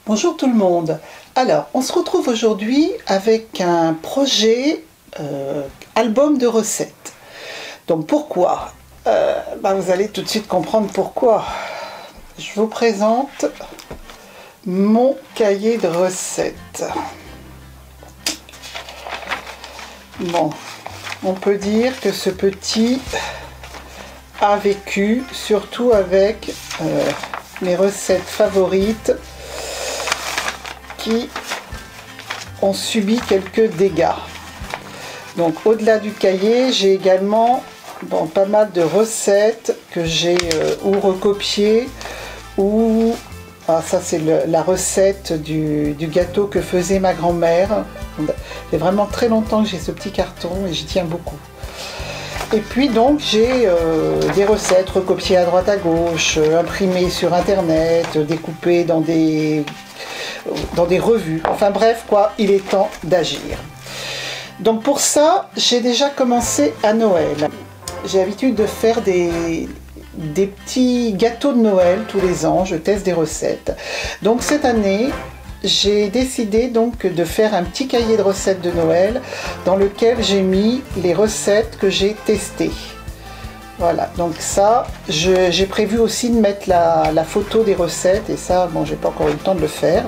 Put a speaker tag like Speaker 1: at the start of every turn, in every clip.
Speaker 1: Bonjour tout le monde. Alors, on se retrouve aujourd'hui avec un projet album de recettes. Donc pourquoi vous allez tout de suite comprendre pourquoi. Je vous présente mon cahier de recettes. Bon, on peut dire que ce petit a vécu, surtout avec mes recettes favorites qui ont subi quelques dégâts. Donc au-delà du cahier, j'ai également pas mal de recettes que j'ai ou recopiées ou... ça c'est la recette du gâteau que faisait ma grand-mère. C'est vraiment très longtemps que j'ai ce petit carton et j'y tiens beaucoup. Et puis donc j'ai des recettes recopiées à droite à gauche, imprimées sur internet, découpées dans des revues. Enfin bref quoi, il est temps d'agir. Donc pour ça, j'ai déjà commencé à Noël. J'ai l'habitude de faire des petits gâteaux de Noël tous les ans, je teste des recettes. Donc cette année, j'ai décidé donc de faire un petit cahier de recettes de Noël dans lequel j'ai mis les recettes que j'ai testées. Voilà, donc ça, j'ai prévu aussi de mettre la photo des recettes et ça, bon, j'ai pas encore eu le temps de le faire.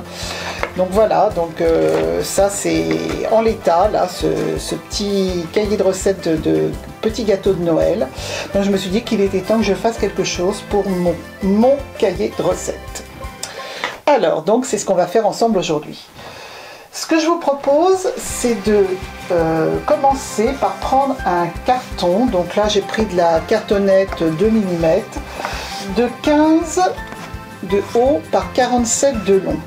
Speaker 1: Donc voilà, donc ça c'est en l'état, là, ce petit cahier de recettes de petits gâteaux de Noël. Donc je me suis dit qu'il était temps que je fasse quelque chose pour mon cahier de recettes. Alors, donc c'est ce qu'on va faire ensemble aujourd'hui. Ce que je vous propose, c'est de commencer par prendre un carton. Donc là, j'ai pris de la cartonnette 2 mm de 15 de haut par 47 de long.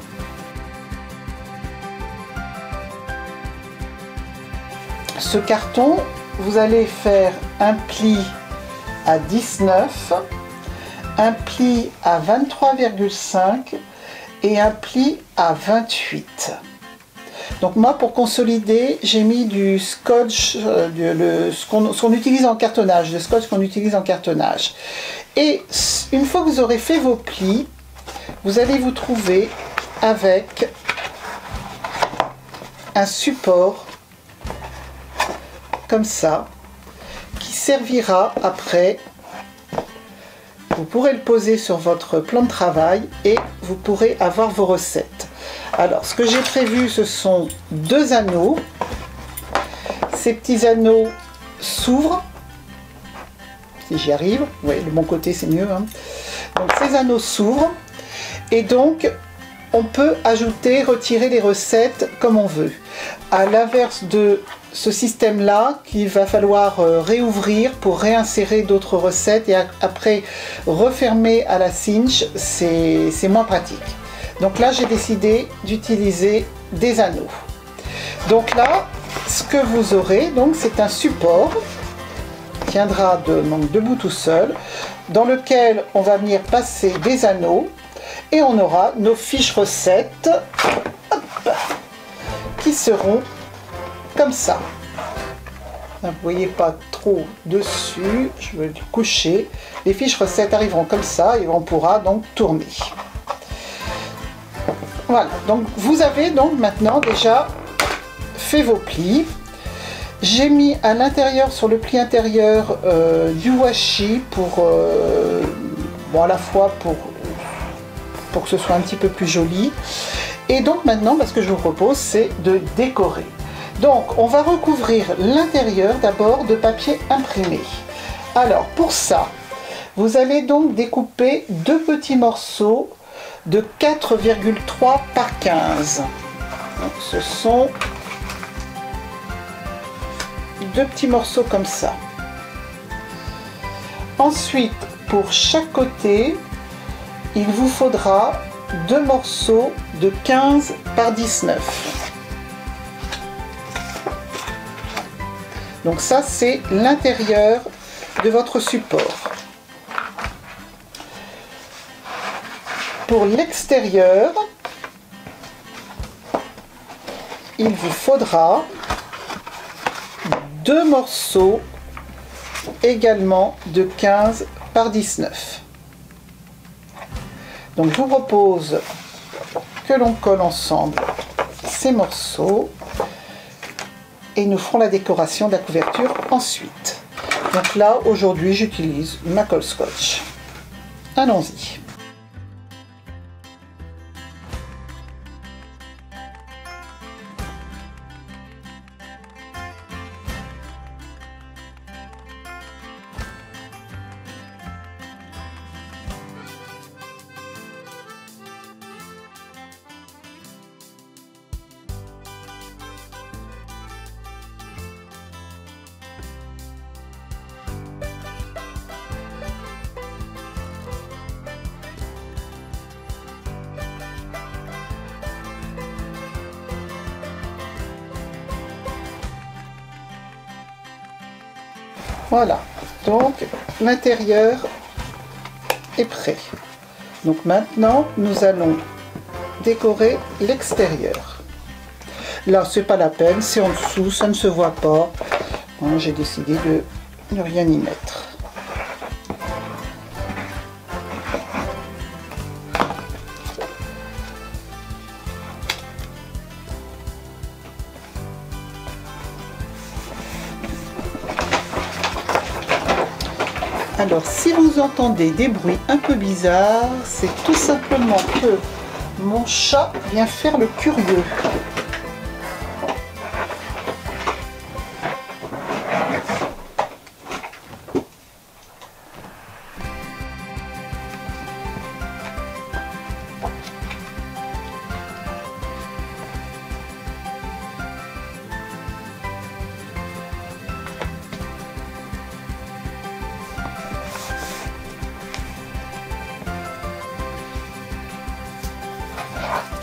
Speaker 1: Ce carton, vous allez faire un pli à 19, un pli à 23,5 et un pli à 28. Donc moi, pour consolider, j'ai mis du scotch, ce qu'on utilise en cartonnage, le scotch qu'on utilise en cartonnage. Et une fois que vous aurez fait vos plis, vous allez vous trouver avec un support comme ça, qui servira après. Vous pourrez le poser sur votre plan de travail et vous pourrez avoir vos recettes. Alors, ce que j'ai prévu, ce sont 2 anneaux. Ces petits anneaux s'ouvrent, si j'y arrive. Oui, de mon côté, c'est mieux, hein. Donc, ces anneaux s'ouvrent et donc, on peut ajouter, retirer les recettes comme on veut. À l'inverse de ce système-là, qu'il va falloir réouvrir pour réinsérer d'autres recettes et après refermer à la cinch, c'est moins pratique. Donc là, j'ai décidé d'utiliser des anneaux. Donc là, ce que vous aurez, c'est un support qui tiendra debout tout seul, dans lequel on va venir passer des anneaux et on aura nos fiches recettes qui seront comme ça. Vous ne voyez pas trop dessus, je vais le coucher. Les fiches recettes arriveront comme ça et on pourra donc tourner. Voilà, donc vous avez donc maintenant déjà fait vos plis. J'ai mis à l'intérieur, sur le pli intérieur, du washi pour à la fois pour que ce soit un petit peu plus joli. Et donc maintenant, ce que je vous propose, c'est de décorer. Donc on va recouvrir l'intérieur d'abord de papier imprimé. Alors pour ça, vous allez donc découper 2 petits morceaux de 4,3 par 15. Donc, ce sont 2 petits morceaux comme ça. Ensuite, pour chaque côté, il vous faudra 2 morceaux de 15 par 19. Donc ça, c'est l'intérieur de votre support. Pour l'extérieur, il vous faudra 2 morceaux également de 15 par 19. Donc je vous propose que l'on colle ensemble ces morceaux et nous ferons la décoration de la couverture ensuite. Donc là, aujourd'hui, j'utilise ma colle scotch. Allons-y. Voilà, donc l'intérieur est prêt. Donc maintenant, nous allons décorer l'extérieur. Là, c'est pas la peine, c'est en dessous, ça ne se voit pas. Bon, j'ai décidé de ne rien y mettre. Alors, si vous entendez des bruits un peu bizarres, c'est tout simplement que mon chat vient faire le curieux.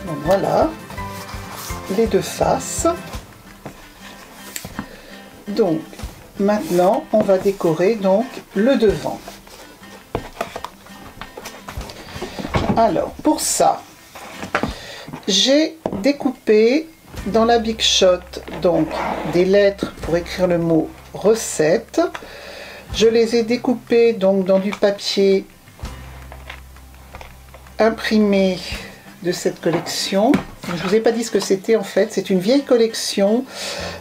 Speaker 1: Donc voilà les deux faces. Donc maintenant on va décorer donc le devant. Alors pour ça, j'ai découpé dans la Big Shot donc des lettres pour écrire le mot recette. Je les ai découpées donc dans du papier imprimé de cette collection. Je vous ai pas dit ce que c'était en fait, c'est une vieille collection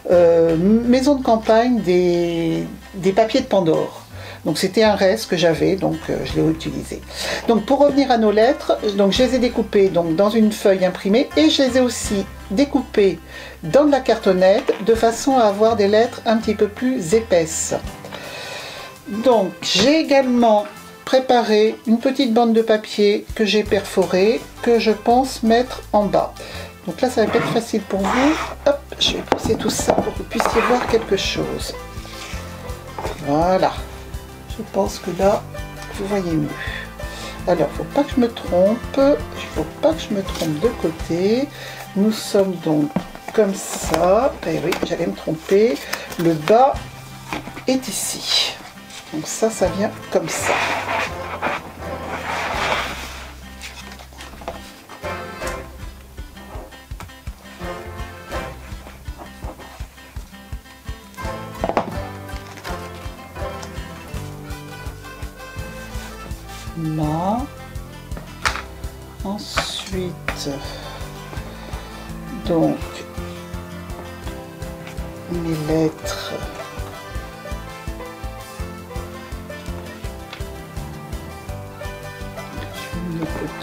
Speaker 1: maison de campagne des papiers de Pandore. Donc c'était un reste que j'avais, donc je l'ai utilisé. Donc pour revenir à nos lettres, donc je les ai découpées donc dans une feuille imprimée et je les ai aussi découpées dans de la cartonnette de façon à avoir des lettres un petit peu plus épaisses. Donc j'ai également préparer une petite bande de papier que j'ai perforée, que je pense mettre en bas. Donc là, ça va pas être facile pour vous. Hop, je vais pousser tout ça pour que vous puissiez voir quelque chose. Voilà. Je pense que là, vous voyez mieux. Alors, faut pas que je me trompe. Il faut pas que je me trompe de côté. Nous sommes donc comme ça. Eh oui, j'allais me tromper. Le bas est ici. Donc ça vient comme ça. Là. Ensuite, donc, mes lettres.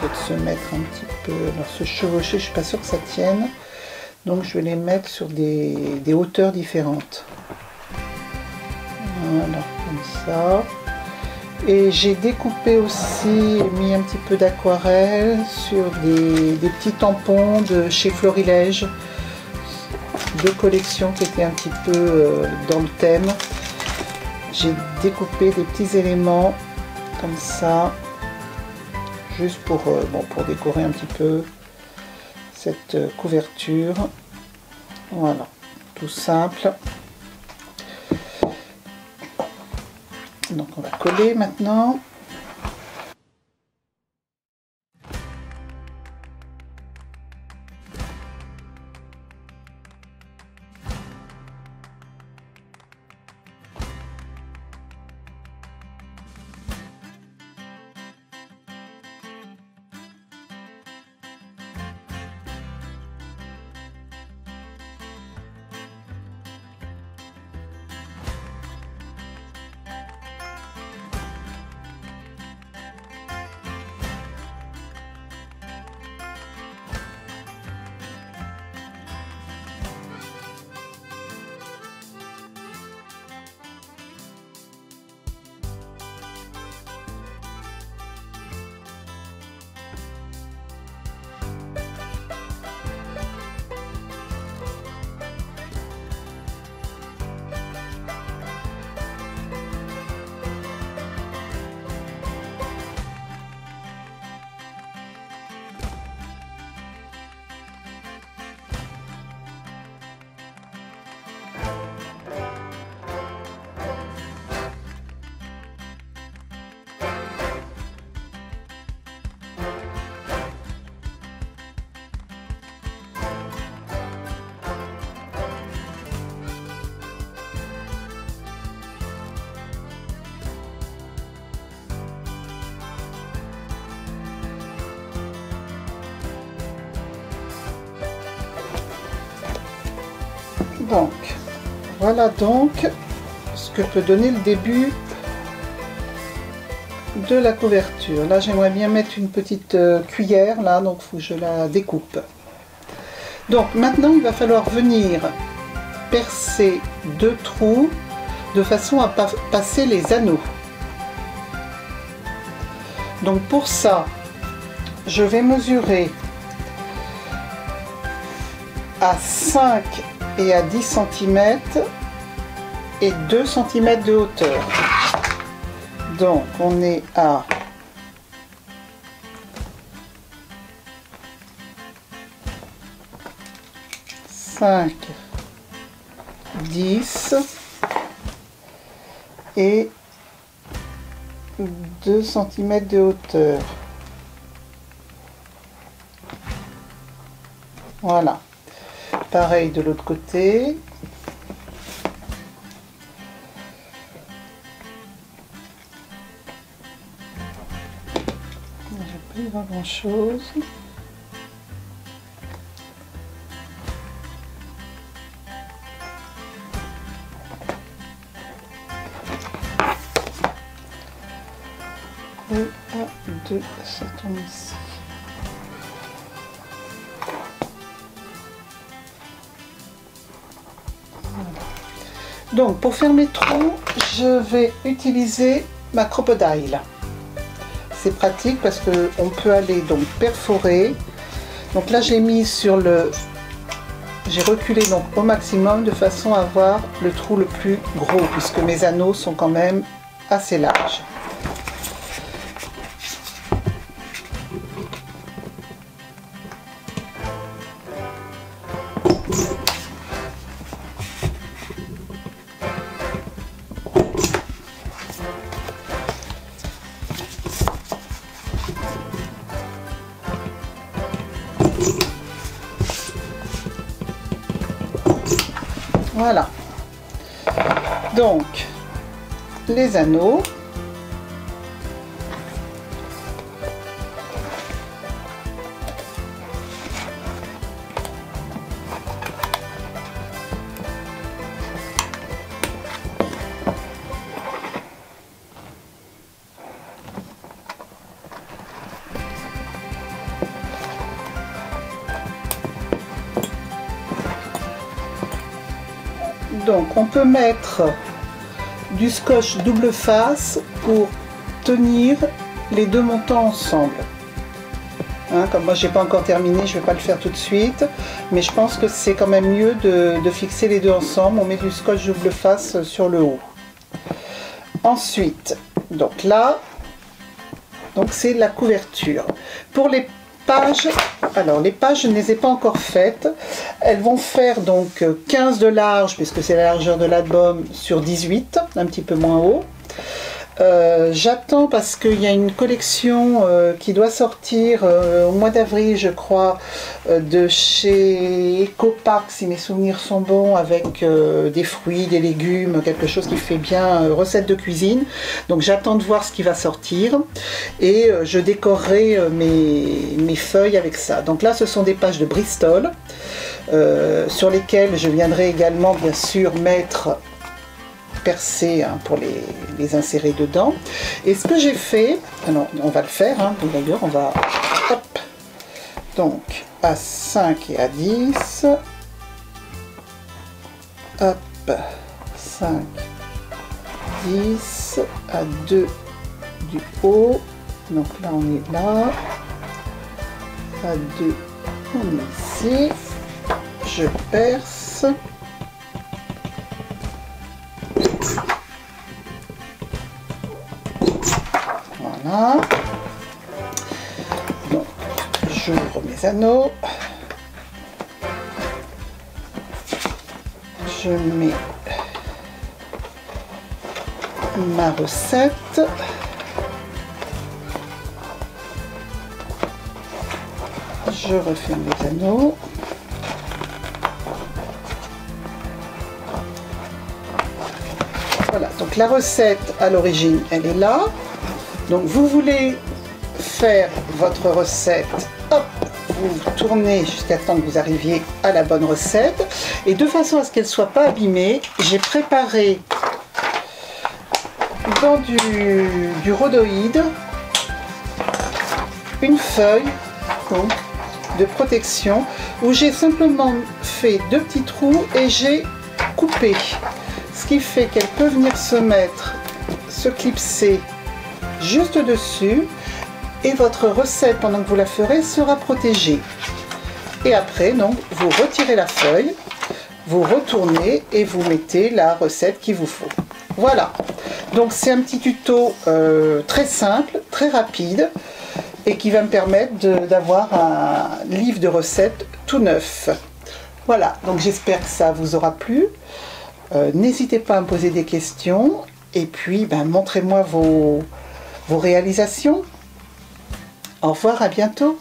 Speaker 1: Peut-être se mettre un petit peu, alors se chevaucher, je suis pas sûre que ça tienne, donc je vais les mettre sur des hauteurs différentes. Voilà, comme ça. Et j'ai découpé aussi, mis un petit peu d'aquarelle sur des petits tampons de chez Florilège, de collection qui étaient un petit peu dans le thème. J'ai découpé des petits éléments comme ça, juste pour, pour décorer un petit peu cette couverture. Voilà, tout simple. Donc on va coller maintenant. Donc, voilà donc ce que peut donner le début de la couverture. Là, j'aimerais bien mettre une petite cuillère, là, donc il faut que je la découpe. Donc, maintenant, il va falloir venir percer 2 trous de façon à passer les anneaux. Donc, pour ça, je vais mesurer à 5 et à 10 cm et 2 cm de hauteur. Donc on est à 5, 10 et 2 cm de hauteur. Voilà. Pareil de l'autre côté. J'ai pas grand chose. Et à 2, ça tombe ici. Donc pour faire mes trous, je vais utiliser ma crocodile. C'est pratique parce que on peut aller donc perforer. Donc là j'ai mis sur le, j'ai reculé donc au maximum de façon à avoir le trou le plus gros puisque mes anneaux sont quand même assez larges. Voilà, donc les anneaux, donc on peut mettre du scotch double face pour tenir les 2 montants ensemble. Hein, comme moi j'ai pas encore terminé, je vais pas le faire tout de suite, mais je pense que c'est quand même mieux de fixer les 2 ensemble. On met du scotch double face sur le haut. Ensuite, donc là, donc c'est la couverture. Pour les pages, alors les pages je ne les ai pas encore faites, elles vont faire donc 15 de large puisque c'est la largeur de l'album sur 18, un petit peu moins haut. J'attends parce qu'il y a une collection qui doit sortir au mois d'avril je crois, de chez Ecopark si mes souvenirs sont bons, avec des fruits, des légumes, quelque chose qui fait bien recette de cuisine. Donc j'attends de voir ce qui va sortir et je décorerai mes feuilles avec ça. Donc là ce sont des pages de Bristol sur lesquelles je viendrai également bien sûr mettre percer hein, pour les insérer dedans. Et ce que j'ai fait, alors on va le faire, hein, d'ailleurs on va, hop, donc à 5 et à 10, hop, 5, 10, à 2 du haut, donc là on est là, à 2 on est ici, je perce. Voilà. Donc, j'ouvre mes anneaux. Je mets ma recette. Je refais mes anneaux. Voilà, donc la recette à l'origine, elle est là. Donc vous voulez faire votre recette, hop, vous tournez jusqu'à temps que vous arriviez à la bonne recette. Et de façon à ce qu'elle ne soit pas abîmée, j'ai préparé dans du rhodoïde une feuille donc, de protection où j'ai simplement fait 2 petits trous et j'ai coupé. Ce qui fait qu'elle peut venir se clipser juste dessus et votre recette pendant que vous la ferez sera protégée. Et après donc vous retirez la feuille, vous retournez et vous mettez la recette qu'il vous faut. Voilà, donc c'est un petit tuto très simple, très rapide et qui va me permettre d'avoir un livre de recettes tout neuf. Voilà, donc j'espère que ça vous aura plu. N'hésitez pas à me poser des questions et puis montrez-moi vos réalisations. Au revoir, à bientôt.